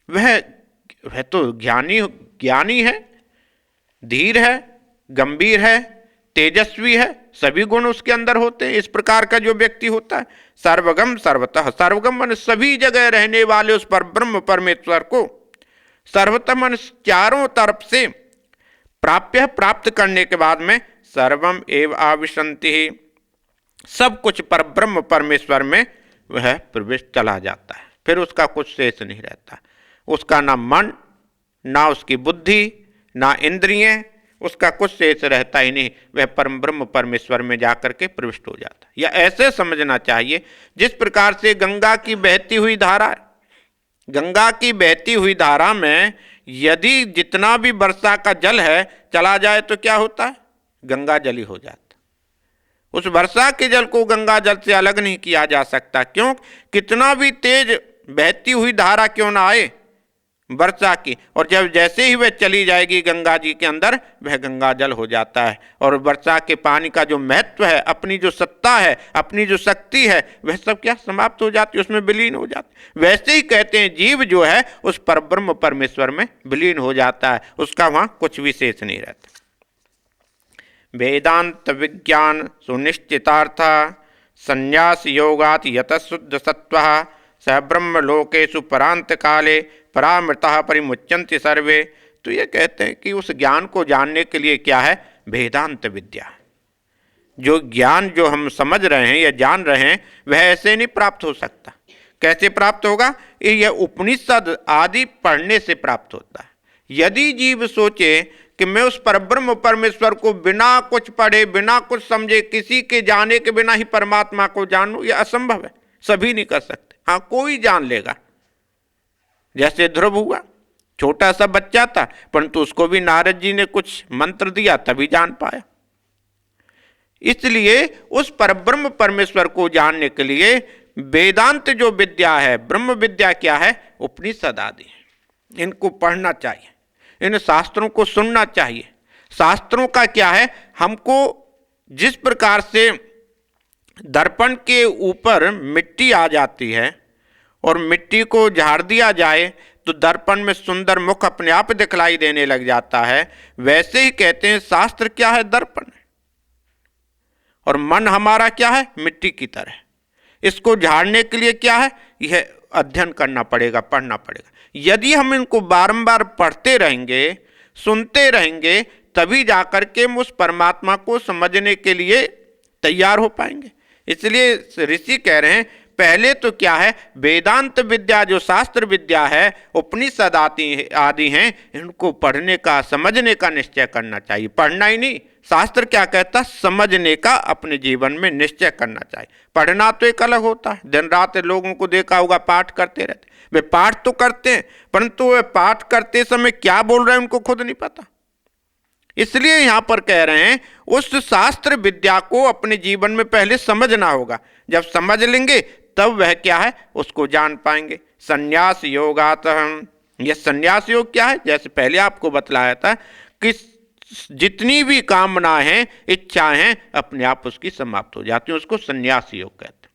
वह तो ज्ञानी है, धीर है, गंभीर है, तेजस्वी है, सभी गुण उसके अंदर होते हैं। इस प्रकार का जो व्यक्ति होता है, सर्वगम सर्वतः, सर्वगम मन सभी जगह रहने वाले उस पर ब्रह्म परमेश्वर को, सर्वतः मन चारों तरफ से प्राप्य, प्राप्त करने के बाद में सर्वम एव आविशंति, सब कुछ पर ब्रह्म परमेश्वर में वह प्रवेश चला जाता है, फिर उसका कुछ शेष नहीं रहता। उसका ना मन, ना उसकी बुद्धि, ना इंद्रियें, उसका कुछ शेष रहता ही नहीं, वह परम ब्रह्म परमेश्वर में जाकर के प्रविष्ट हो जाता है। या ऐसे समझना चाहिए, जिस प्रकार से गंगा की बहती हुई धारा, गंगा की बहती हुई धारा में यदि जितना भी वर्षा का जल है चला जाए तो क्या होता है, गंगा जल ही हो जाता। उस वर्षा के जल को गंगा जल से अलग नहीं किया जा सकता। क्यों, कितना भी तेज बहती हुई धारा क्यों ना आए वर्षा की, और जब जैसे ही वह चली जाएगी गंगा जी के अंदर, वह गंगा जल हो जाता है। और वर्षा के पानी का जो महत्व है, अपनी जो सत्ता है, अपनी जो शक्ति है, वह सब क्या समाप्त हो जाती है, उसमें विलीन हो जाती। वैसे ही कहते हैं जीव जो है उस परब्रह्म परमेश्वर में विलीन हो जाता है, उसका वहां कुछ विशेष नहीं रहता। वेदांत विज्ञान सुनिश्चितार्थ संन्यास योगात यत शुद्ध सत्वः स ब्रह्म लोकेषु परांत काले परामृतः परिमुच्यन्ति सर्वे। तो ये कहते हैं कि उस ज्ञान को जानने के लिए क्या है, वेदांत विद्या। जो ज्ञान जो हम समझ रहे हैं या जान रहे हैं वह ऐसे नहीं प्राप्त हो सकता। कैसे प्राप्त होगा, यह उपनिषद आदि पढ़ने से प्राप्त होता है। यदि जीव सोचे कि मैं उस परब्रह्म परमेश्वर को बिना कुछ पढ़े, बिना कुछ समझे, किसी के जाने के बिना ही परमात्मा को जानूं, यह असंभव है, सभी नहीं कर सकते। हाँ, कोई जान लेगा। जैसे ध्रुव हुआ, छोटा सा बच्चा था, परंतु उसको भी नारद जी ने कुछ मंत्र दिया तभी जान पाया। इसलिए उस परब्रह्म परमेश्वर को जानने के लिए वेदांत जो विद्या है, ब्रह्म विद्या क्या है, उपनिषद आदि है, इनको पढ़ना चाहिए, इन शास्त्रों को सुनना चाहिए। शास्त्रों का क्या है, हमको जिस प्रकार से दर्पण के ऊपर मिट्टी आ जाती है और मिट्टी को झाड़ दिया जाए तो दर्पण में सुंदर मुख अपने आप दिखलाई देने लग जाता है, वैसे ही कहते हैं शास्त्र क्या है, दर्पण है, और मन हमारा क्या है, मिट्टी की तरह। इसको झाड़ने के लिए क्या है, यह अध्ययन करना पड़ेगा, पढ़ना पड़ेगा। यदि हम इनको बारंबार पढ़ते रहेंगे, सुनते रहेंगे, तभी जाकर के हम उस परमात्मा को समझने के लिए तैयार हो पाएंगे। इसलिए ऋषि कह रहे हैं पहले तो क्या है, वेदांत विद्या जो शास्त्र विद्या है, उपनिषद आदि हैं, इनको पढ़ने का, समझने का निश्चय करना चाहिए। पढ़ना ही नहीं, शास्त्र क्या कहता, समझने का अपने जीवन में निश्चय करना चाहिए। पढ़ना तो एक अलग होता है, दिन रात लोगों को देखा होगा पाठ करते रहते, वे पाठ तो करते हैं परंतु वे पाठ करते समय क्या बोल रहे हैं उनको खुद नहीं पता। इसलिए यहां पर कह रहे हैं उस शास्त्र विद्या को अपने जीवन में पहले समझना होगा। जब समझ लेंगे तब वह क्या है, उसको जान पाएंगे। संन्यास योगात, यह संन्यास योग क्या है, जैसे पहले आपको बतलाया था कि जितनी भी कामनाएं हैं, इच्छाएं हैं, अपने आप उसकी समाप्त हो जाती हैं, उसको संन्यास योग कहते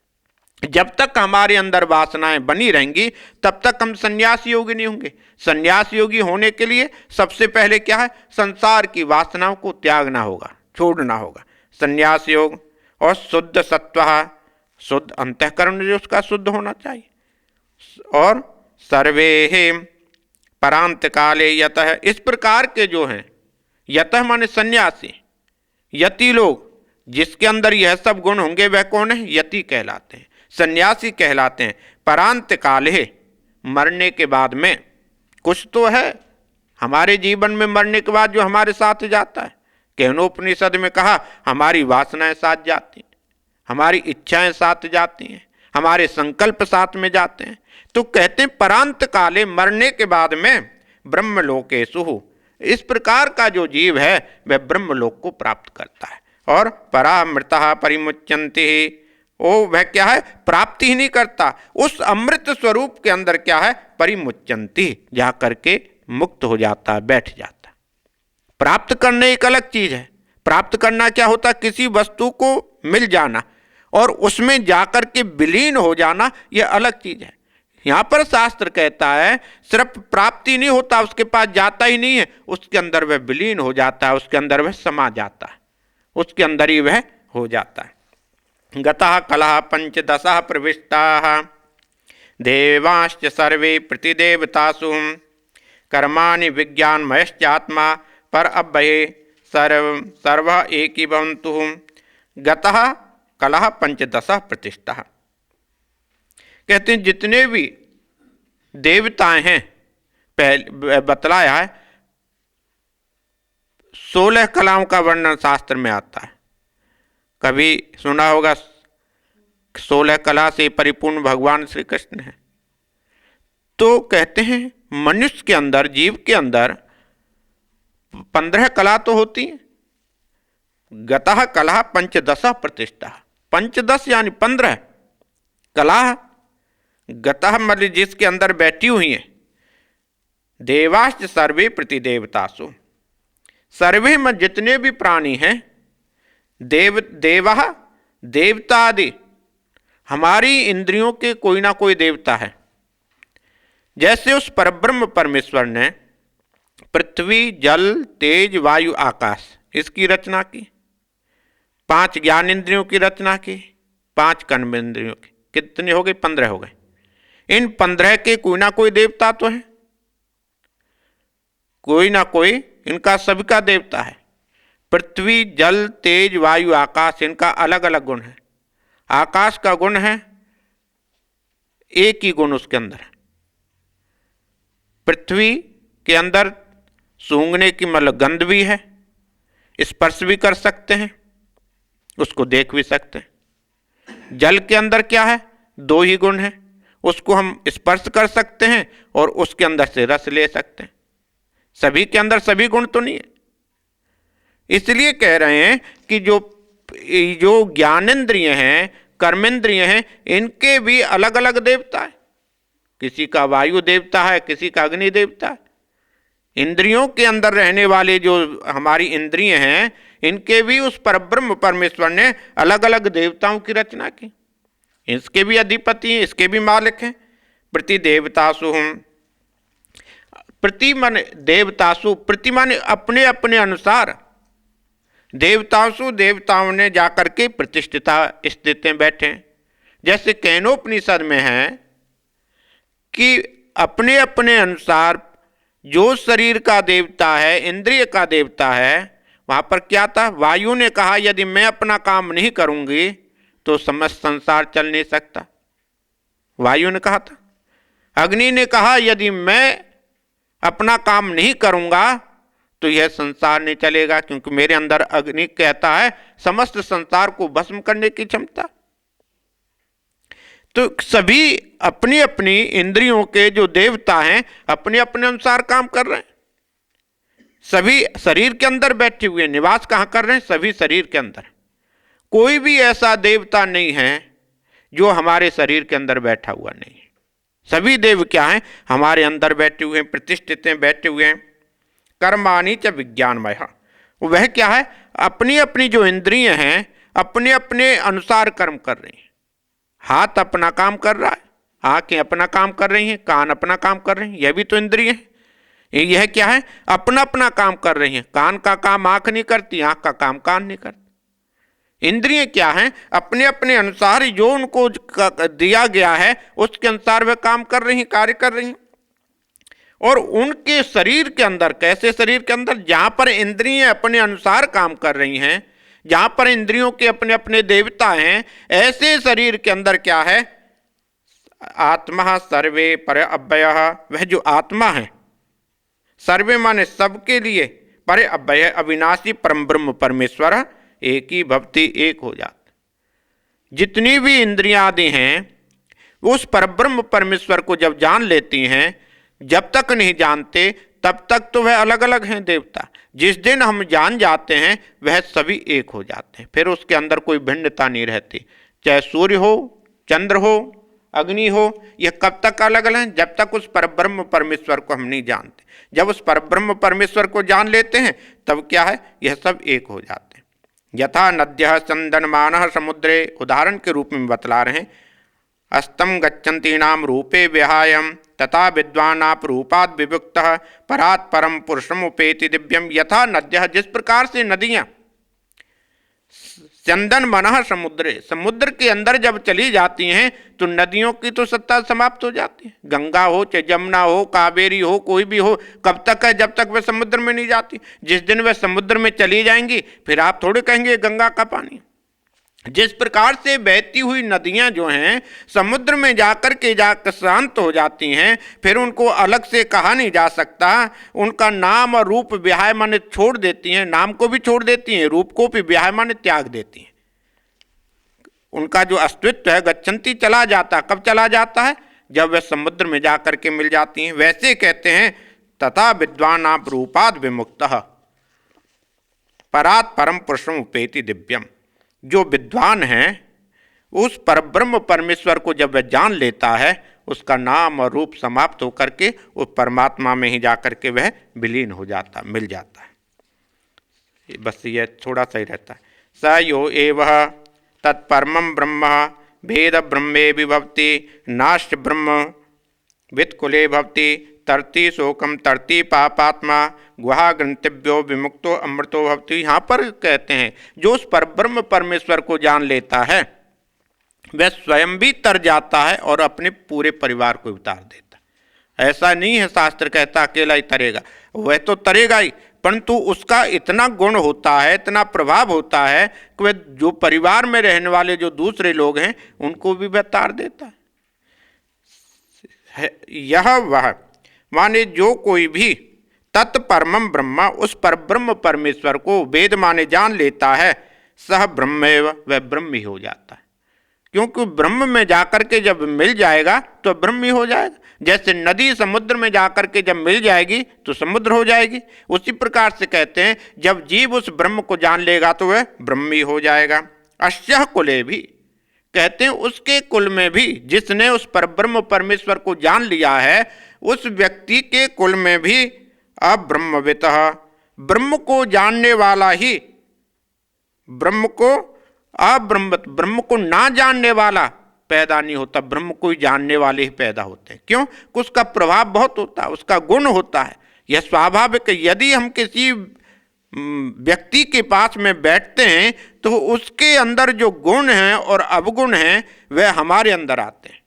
हैं। जब तक हमारे अंदर वासनाएं बनी रहेंगी तब तक हम संन्यास योगी नहीं होंगे। संन्यास योगी होने के लिए सबसे पहले क्या है, संसार की वासनाओं को त्यागना होगा, छोड़ना होगा, संन्यास योग। और शुद्ध सत्व, शुद्ध अंतःकरण जो उसका शुद्ध होना चाहिए। और सर्वे परांत काले यतः, इस प्रकार के जो हैं, यतः माने सन्यासी, यति लोग, जिसके अंदर यह सब गुण होंगे वह कौन है, यति कहलाते हैं, सन्यासी कहलाते हैं। परांत काले, मरने के बाद में कुछ तो है हमारे जीवन में, मरने के बाद जो हमारे साथ जाता है। केनोपनिषद में कहा हमारी वासनाएं साथ जाती हैं, हमारी इच्छाएं साथ जाती हैं, हमारे संकल्प साथ में जाते हैं। तो कहते हैं परांत काले, मरने के बाद में ब्रह्मलोकेषु, इस प्रकार का जो जीव है वह ब्रह्मलोक को प्राप्त करता है। और परामृतः परिमुच्यन्ते, ओ वह क्या है, प्राप्ति ही नहीं करता, उस अमृत स्वरूप के अंदर क्या है, परिमुच्यन्ति, जा करके मुक्त हो जाता है, बैठ जाता है। प्राप्त करने एक अलग चीज है। प्राप्त करना क्या होता है, किसी वस्तु को मिल जाना और उसमें जाकर के विलीन हो जाना, यह अलग चीज है। यहां पर शास्त्र कहता है सिर्फ प्राप्ति नहीं होता, उसके पास जाता ही नहीं है, उसके अंदर वह विलीन हो जाता है, उसके अंदर वह समा जाता है, उसके अंदर ही वह हो जाता है। गतः कलह पंचदशः प्रविष्टाः देवाश्च सर्वे प्रतिदेवतासु कर्माणि विज्ञानमयश्चात्मा पर अव्यये सर्व एकीभवन्तु। गतः कलह पंचदशः प्रतिष्ठा, कहते हैं जितने भी देवताएं हैं, पहले बतलाया है 16 कलाओं का वर्णन शास्त्र में आता है। कभी सुना होगा 16 कला से परिपूर्ण भगवान श्री कृष्ण है। तो कहते हैं मनुष्य के अंदर, जीव के अंदर 15 कला तो होती है। गतः कला पंचदशः प्रतिष्ठा, पंचदश यानी 15 कला गतः मतलब जिसके अंदर बैठी हुई है। देवाश्च सर्वे प्रतिदेवतासु, सर्वे में जितने भी प्राणी हैं, देवा देवता आदि, हमारी इंद्रियों के कोई ना कोई देवता है। जैसे उस परब्रह्म परमेश्वर ने पृथ्वी, जल, तेज, वायु, आकाश, इसकी रचना की, 5 ज्ञान इंद्रियों की रचना की, 5 कर्म इंद्रियों की, कितने हो गए, 15 हो गए। इन 15 के कोई ना कोई देवता तो है, कोई ना कोई इनका सभी का देवता है। पृथ्वी, जल, तेज, वायु, आकाश, इनका अलग अलग गुण है। आकाश का गुण है, एक ही गुण उसके अंदर है। पृथ्वी के अंदर सूंघने की मतलब गंध भी है, स्पर्श भी कर सकते हैं, उसको देख भी सकते हैं। जल के अंदर क्या है, 2 ही गुण है, उसको हम स्पर्श कर सकते हैं और उसके अंदर से रस ले सकते हैं। सभी के अंदर सभी गुण तो नहीं है। इसलिए कह रहे हैं कि जो जो ज्ञानेंद्रिय हैं, कर्मेंद्रिय हैं, इनके भी अलग अलग देवता है। किसी का वायु देवता है, किसी का अग्नि देवता है। इंद्रियों के अंदर रहने वाले जो हमारी इंद्रिय हैं, इनके भी उस परब्रह्म परमेश्वर ने अलग अलग देवताओं की रचना की। इसके भी अधिपति हैं, इसके भी मालिक हैं। प्रति देवतासु हम, प्रति मन देवतासु, प्रति मन अपने अपने अनुसार, देवतासु देवताओं ने जाकर के प्रतिष्ठिता स्थिति बैठे। जैसे कैनोपनिषद में है कि अपने अपने अनुसार जो शरीर का देवता है, इंद्रिय का देवता है, वहां पर क्या था, वायु ने कहा यदि मैं अपना काम नहीं करूंगी तो समस्त संसार चल नहीं सकता, वायु ने कहा था। अग्नि ने कहा यदि मैं अपना काम नहीं करूंगा तो यह संसार नहीं चलेगा, क्योंकि मेरे अंदर अग्नि कहता है समस्त संसार को भस्म करने की क्षमता। तो सभी अपनी अपनी इंद्रियों के जो देवता हैं अपने अपने अनुसार काम कर रहे हैं। सभी शरीर के अंदर बैठे हुए, निवास कहाँ कर रहे हैं, सभी शरीर के अंदर। कोई भी ऐसा देवता नहीं है जो हमारे शरीर के अंदर बैठा हुआ नहीं है। सभी देव क्या हैं, हमारे अंदर बैठे हुए हैं, प्रतिष्ठित हैं, बैठे हुए हैं। कर्माणि च विज्ञानमय, वह क्या है, अपनी अपनी जो इंद्रिय हैं अपने अपने अनुसार कर्म कर रही हैं। हाथ अपना काम कर रहा है, आंखें अपना काम कर रही हैं, कान अपना काम कर रहे हैं, यह भी तो इंद्रिय है। यह क्या है, अपना अपना काम कर रही हैं। कान का काम आंख नहीं करती, आंख का काम कान नहीं करती। इंद्रिय क्या है, अपने अपने अनुसार जो उनको दिया गया है उसके अनुसार वह काम कर रही हैं, कार्य कर रही हैं। और उनके शरीर के अंदर, कैसे शरीर के अंदर, जहां पर इंद्रिय अपने अनुसार काम कर रही हैं, जहां पर इंद्रियों के अपने अपने देवता हैं, ऐसे शरीर के अंदर क्या है, आत्मा सर्वे पर अव्यय, वह जो आत्मा है, सर्वे माने सबके लिए, पर अव्यय अविनाशी परम ब्रह्म परमेश्वर एक ही भक्ति, एक हो जाते। जितनी भी इंद्रियां आदि हैं उस परब्रह्म परमेश्वर को जब जान लेती हैं, जब तक नहीं जानते तब तक तो वह अलग अलग हैं देवता। जिस दिन हम जान जाते हैं वह सभी एक हो जाते हैं, फिर उसके अंदर कोई भिन्नता नहीं रहती। चाहे सूर्य हो, चंद्र हो, अग्नि हो, यह कब तक अलग अलग हैं, जब तक उस परब्रह्म परमेश्वर को हम नहीं जानते। जब उस परब्रह्म परमेश्वर को जान लेते हैं तब क्या है, यह सब एक हो जाते हैं। यथा नद्यः चंदनमानः समुद्रे, उदाहरण के रूप में बतला रहे हैं। अस्तम गच्छन्तीनाम रूपे विहायम तथा विद्वानाप रूपाद विभुक्तः परात् परम पुरुषम उपेति दिव्यम। यथा नद्यः, जिस प्रकार से नदियां चंदन मनः समुद्रे, समुद्र के अंदर जब चली जाती हैं तो नदियों की तो सत्ता समाप्त हो जाती है। गंगा हो, चाहे जमुना हो, कावेरी हो, कोई भी हो, कब तक है, जब तक वह समुद्र में नहीं जाती। जिस दिन वह समुद्र में चली जाएंगी फिर आप थोड़े कहेंगे गंगा का पानी। जिस प्रकार से बहती हुई नदियां जो हैं समुद्र में जाकर शांत हो जाती हैं, फिर उनको अलग से कहा नहीं जा सकता। उनका नाम और रूप विहाय माने छोड़ देती हैं, नाम को भी छोड़ देती हैं, रूप को भी विहाय माने त्याग देती हैं। उनका जो अस्तित्व है गच्छन्ति चला जाता। कब चला जाता है, जब वह समुद्र में जाकर के मिल जाती हैं। वैसे कहते हैं तथा विद्वान आप रूपाद विमुक्तः परात् परम पुरुषम उपेति दिव्यम। जो विद्वान है उस परब्रह्म परमेश्वर को जब वह जान लेता है, उसका नाम और रूप समाप्त होकर के उस परमात्मा में ही जाकर के वह विलीन हो जाता, मिल जाता है। बस ये थोड़ा सा ही रहता है। स यो एवः तत्परमं ब्रह्म भेद ब्रह्मे विभवति नाश्च ब्रह्म वित्कुले भवति तरती शोकम तरती पापात्मा गुहा गंतव्यो विमुक्तो अमृतो भवति। यहाँ पर कहते हैं जो उस परब्रह्म परमेश्वर को जान लेता है वह स्वयं भी तर जाता है और अपने पूरे परिवार को उतार देता है। ऐसा नहीं है शास्त्र कहता अकेला ही तरेगा, वह तो तरेगा ही, परंतु उसका इतना गुण होता है, इतना प्रभाव होता है कि वह जो परिवार में रहने वाले जो दूसरे लोग हैं उनको भी वह तार देता है। यह वह माने जो कोई भी तत्परमं ब्रह्म, उस परब्रह्म परमेश्वर को वेद माने जान लेता है, सह ब्रह्मेव, वह ब्रह्म ही हो जाता है। क्योंकि ब्रह्म में जाकर के जब मिल जाएगा तो ब्रह्म ही हो जाएगा। जैसे नदी समुद्र में जाकर के जब मिल जाएगी तो समुद्र हो जाएगी, उसी प्रकार से कहते हैं जब जीव उस ब्रह्म को जान लेगा तो वह ब्रह्म ही हो जाएगा। अश्यः कुले भी, कहते हैं उसके कुल में भी, जिसने उस परब्रह्म परमेश्वर को जान लिया है उस व्यक्ति के कुल में भी अब्रह्मवितः, ब्रह्म को जानने वाला ही, ब्रह्म को ब्रह्म को ना जानने वाला पैदा नहीं होता, ब्रह्म को ही जानने वाले ही पैदा होते हैं। क्यों? उसका प्रभाव बहुत होता है, उसका गुण होता है। यह स्वाभाविक है। यदि हम किसी व्यक्ति के पास में बैठते हैं तो उसके अंदर जो गुण हैं और अवगुण हैं वह हमारे अंदर आते हैं।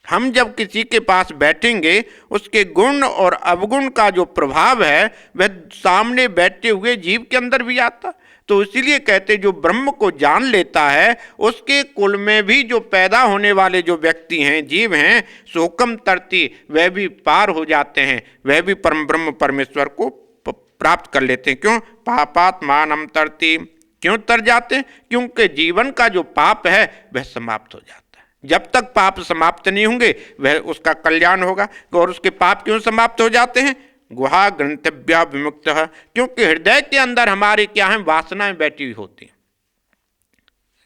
हम जब किसी के पास बैठेंगे उसके गुण और अवगुण का जो प्रभाव है वह सामने बैठे हुए जीव के अंदर भी आता। तो इसीलिए कहते जो ब्रह्म को जान लेता है उसके कुल में भी जो पैदा होने वाले जो व्यक्ति हैं, जीव हैं, सोकम तरती, वह भी पार हो जाते हैं, वह भी परम ब्रह्म परमेश्वर को प्राप्त कर लेते हैं। क्यों? पापात मानम तरती, क्यों तर जाते हैं? क्योंकि जीवन का जो पाप है वह समाप्त हो जाता है। जब तक पाप समाप्त नहीं होंगे वह उसका कल्याण होगा। और उसके पाप क्यों समाप्त हो जाते हैं? गुहा ग्रंथव्या विमुक्त, क्योंकि हृदय के अंदर हमारी क्या है? वासनाएं बैठी हुई होती हैं।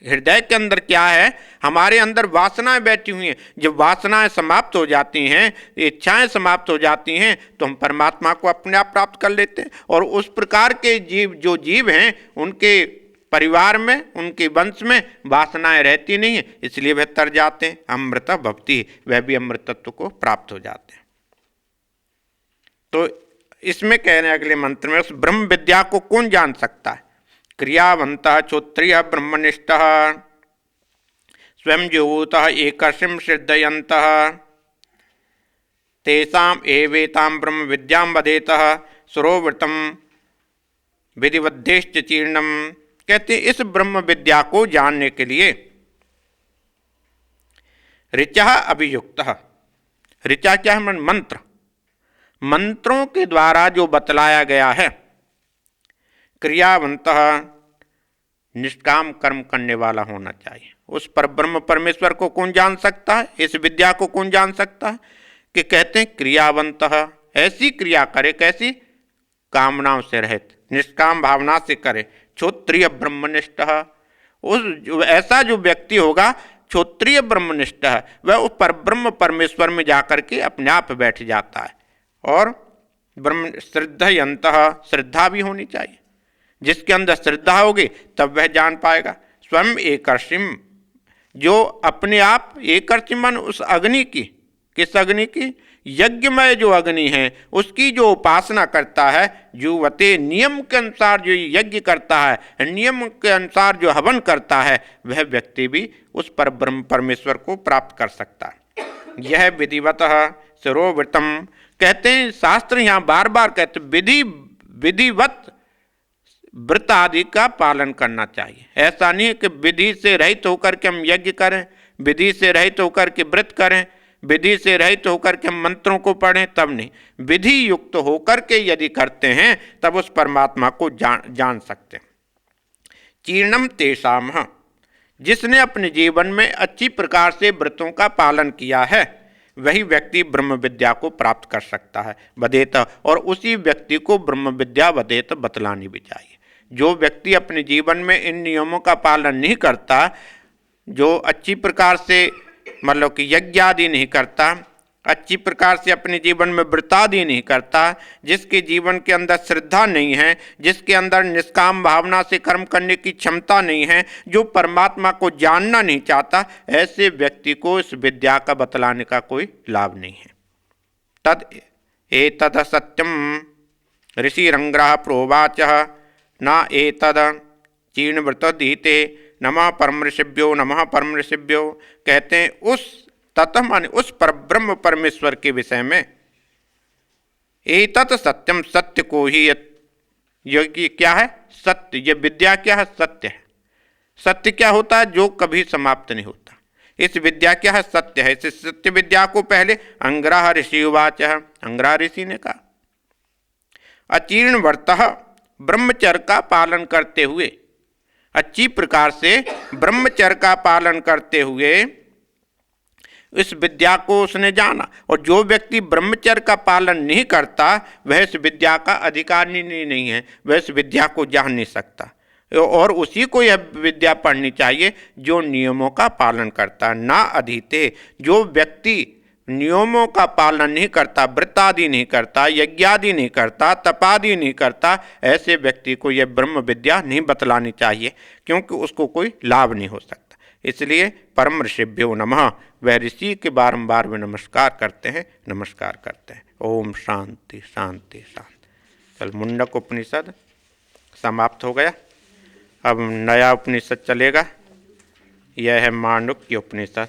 हृदय के अंदर क्या है? हमारे अंदर वासनाएं बैठी हुई हैं। जब वासनाएं समाप्त हो जाती हैं, इच्छाएं समाप्त हो जाती हैं तो हम परमात्मा को अपने आप प्राप्त कर लेते हैं। और उस प्रकार के जीव, जो जीव हैं, उनके परिवार में, उनके वंश में वासनाएं रहती नहीं है, इसलिए वह तर जाते हैं। अमृत भक्ति, वह भी अमृतत्व को प्राप्त हो जाते हैं। तो इसमें कह रहे हैं अगले मंत्र में, उस ब्रह्म विद्या को कौन जान सकता है? क्रियावंतः क्षोत्रियः ब्रह्मनिष्ठः स्वयं ज्योतः एकर्षिं सिद्धयन्तः तेषाम् एवेतां ब्रह्म विद्यां वदेतः सुरोवृतं विधिवद्देश्च चीर्णम। कहते इस ब्रह्म विद्या को जानने के लिए ऋचा अभियुक्तः, ऋचा क्या है? मंत्र, मंत्रों के द्वारा जो बतलाया गया है। क्रियावंतः, निष्काम कर्म करने वाला होना चाहिए। उस परब्रह्म परमेश्वर को कौन जान सकता है? इस विद्या को कौन जान सकता है? कि कहते हैं क्रियावंतः, ऐसी क्रिया करे, कैसी? कामनाओं से रहित, निष्काम भावना से करे। क्षोत्रिय ब्रह्मनिष्ठः, उस ऐसा जो व्यक्ति होगा क्षोत्रिय ब्रह्मनिष्ठ है, वह उस परब्रह्म परमेश्वर में जाकर के अपने आप बैठ जाता है। और ब्रह्म श्रद्धयन्तः, श्रद्धा भी होनी चाहिए। जिसके अंदर श्रद्धा होगी तब वह जान पाएगा। स्वयं एकर्षिम, जो अपने आप, एकर्षि मन उस अग्नि की, किस अग्नि की? यज्ञमय जो अग्नि है उसकी जो उपासना करता है, जुवते, नियम के अनुसार जो यज्ञ करता है, नियम के अनुसार जो हवन करता है, वह व्यक्ति भी उस परब्रह्म परमेश्वर को प्राप्त कर सकता है। यह विधिवतः सरोवृतम, कहते हैं शास्त्र यहाँ बार बार कहते विधिवत व्रत आदि का पालन करना चाहिए। ऐसा नहीं है कि विधि से रहित होकर के हम यज्ञ करें, विधि से रहित होकर के व्रत करें, विधि से रहित होकर के हम मंत्रों को पढ़ें, तब नहीं। विधि युक्त होकर के यदि करते हैं तब उस परमात्मा को जान सकते हैं। चीर्णम तेषाम, जिसने अपने जीवन में अच्छी प्रकार से व्रतों का पालन किया है वही व्यक्ति ब्रह्म विद्या को प्राप्त कर सकता है। वदेत, और उसी व्यक्ति को ब्रह्म विद्या वदेत बतलानी भी चाहिए। जो व्यक्ति अपने जीवन में इन नियमों का पालन नहीं करता, जो अच्छी प्रकार से मतलब कि यज्ञ आदि नहीं करता, अच्छी प्रकार से अपने जीवन में व्रतादि नहीं करता, जिसके जीवन के अंदर श्रद्धा नहीं है, जिसके अंदर निष्काम भावना से कर्म करने की क्षमता नहीं है, जो परमात्मा को जानना नहीं चाहता, ऐसे व्यक्ति को इस विद्या का बतलाने का कोई लाभ नहीं है। तद एतद सत्यम ऋषिरंग्रह प्रोवाच न एतद चीर्णव्रत दीते नमः परम ऋषिभ्यो, नमः परम ऋषिभ्यो। कहते हैं उस ततः माने उस परब्रह्म परमेश्वर के विषय में, एतत् सत्यम, सत्य को ही, ये क्या है? सत्य। ये विद्या क्या है? सत्य है। सत्य क्या होता है? जो कभी समाप्त नहीं होता। इस विद्या क्या है? सत्य है। इस सत्य विद्या को पहले अंग्रह ऋषि उवाच, अंग्रह ऋषि ने कहा, अचीर्ण व्रतः, ब्रह्मचर्य का पालन करते हुए, अच्छी प्रकार से ब्रह्मचर्य का पालन करते हुए इस विद्या को उसने जाना। और जो व्यक्ति ब्रह्मचर्य का पालन नहीं करता वह इस विद्या का अधिकारी नहीं है, वह इस विद्या को जान नहीं सकता। और उसी को यह विद्या पढ़नी चाहिए जो नियमों का पालन करता। ना अधीते, जो व्यक्ति नियमों का पालन नहीं करता, व्रतादि नहीं करता, यज्ञादि नहीं करता, तपादि नहीं करता, ऐसे व्यक्ति को यह ब्रह्म विद्या नहीं बतलानी चाहिए, क्योंकि उसको कोई लाभ नहीं हो सकता। इसलिए परम ऋषिभ्यो नमः, वह ऋषि के बारंबार वे नमस्कार करते हैं, नमस्कार करते हैं। ओम शांति शांति शांति। कल मुंडक उपनिषद समाप्त हो गया। अब नया उपनिषद चलेगा, यह है मांडुक्य उपनिषद।